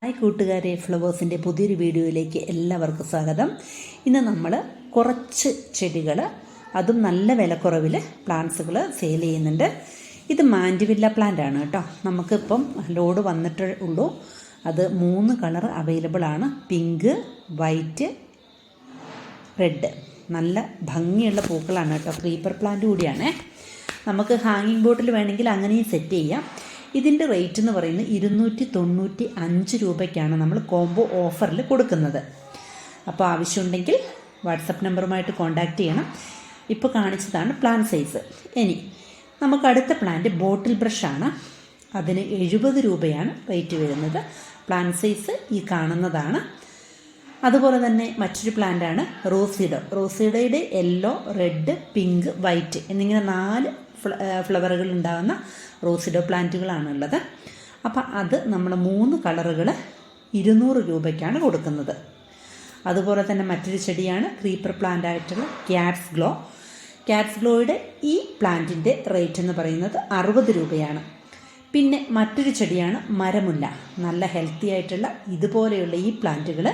Hi കൂട്ടുകാരെ, ഫ്ലവേഴ്സിൻ്റെ പുതിയൊരു വീഡിയോയിലേക്ക് എല്ലാവർക്കും സ്വാഗതം. ഇന്ന് നമ്മൾ കുറച്ച് ചെടികൾ, അതും നല്ല വിലക്കുറവിൽ പ്ലാന്റ്സുകൾ സെയിൽ ചെയ്യുന്നുണ്ട്. ഇത് മാൻഡിവില്ല പ്ലാന്റ് ആണ് കേട്ടോ. നമുക്കിപ്പം ലോഡ് വന്നിട്ടേ ഉള്ളൂ. അത് 3 കളർ അവൈലബിൾ ആണ്: പിങ്ക്, വൈറ്റ്, റെഡ്. നല്ല ഭംഗിയുള്ള പൂക്കളാണ് കേട്ടോ. ക്രീപ്പർ പ്ലാന്റ് കൂടിയാണ്. നമുക്ക് ഹാങ്ങിങ് ബോട്ടിൽ വേണമെങ്കിൽ അങ്ങനെയും സെറ്റ് ചെയ്യാം. ഇതിൻ്റെ റേറ്റ് എന്ന് പറയുന്നത് 295 രൂപയ്ക്കാണ് നമ്മൾ കോംബോ ഓഫറിൽ കൊടുക്കുന്നത്. അപ്പോൾ ആവശ്യമുണ്ടെങ്കിൽ വാട്സപ്പ് നമ്പറുമായിട്ട് കോൺടാക്റ്റ് ചെയ്യണം. ഇപ്പോൾ കാണിച്ചതാണ് പ്ലാൻ സൈസ്. ഇനി നമുക്ക് അടുത്ത പ്ലാന്റ് ബോട്ടിൽ ബ്രഷാണ്. അതിന് 70 രൂപയാണ് റേറ്റ് വരുന്നത്. പ്ലാൻ സൈസ് ഈ കാണുന്നതാണ്. അതുപോലെ തന്നെ മറ്റൊരു പ്ലാന്റാണ് റോസിഡോ. റോസിഡോയുടെ യെല്ലോ, റെഡ്, പിങ്ക്, വൈറ്റ് എന്നിങ്ങനെ 4 ഫ്ലവറുകൾ ഉണ്ടാകുന്ന റോസിഡോ പ്ലാന്റുകളാണുള്ളത്. അപ്പോൾ അത് നമ്മൾ 3 കളറുകൾ 200 രൂപയ്ക്കാണ് കൊടുക്കുന്നത്. അതുപോലെ തന്നെ മറ്റൊരു ചെടിയാണ് ക്രീപ്പർ പ്ലാന്റ് ആയിട്ടുള്ള ക്യാറ്റ്സ് ഗ്ലോ. ക്യാറ്റ്സ് ഗ്ലോയുടെ ഈ പ്ലാന്റിൻ്റെ റേറ്റ് എന്ന് പറയുന്നത് 60 രൂപയാണ്. പിന്നെ മറ്റൊരു ചെടിയാണ് മരമുല്ല. നല്ല ഹെൽത്തി ആയിട്ടുള്ള ഇതുപോലെയുള്ള ഈ പ്ലാന്റുകൾ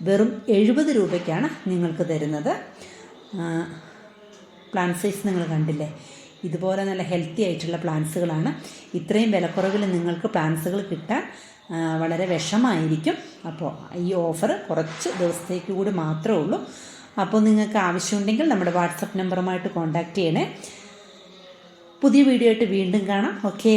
വെറും 70 രൂപയ്ക്കാണ് നിങ്ങൾക്ക് തരുന്നത്. പ്ലാന്റ് സൈസ് നിങ്ങൾ കണ്ടില്ലേ? ഇതുപോലെ നല്ല ഹെൽത്തി ആയിട്ടുള്ള പ്ലാന്റ്സുകളാണ്. ഇത്രയും വിലക്കുറവിൽ നിങ്ങൾക്ക് പ്ലാന്റ്സുകൾ കിട്ടാൻ വളരെ വിഷമായിരിക്കും. അപ്പോൾ ഈ ഓഫർ കുറച്ച് ദിവസത്തേക്ക് കൂടി മാത്രമേ ഉള്ളൂ. അപ്പോൾ നിങ്ങൾക്ക് ആവശ്യമുണ്ടെങ്കിൽ നമ്മുടെ വാട്സപ്പ് നമ്പറുമായിട്ട് കോൺടാക്റ്റ് ചെയ്യണേ. പുതിയ വീഡിയോ ആയിട്ട് വീണ്ടും കാണാം. ഓക്കേ.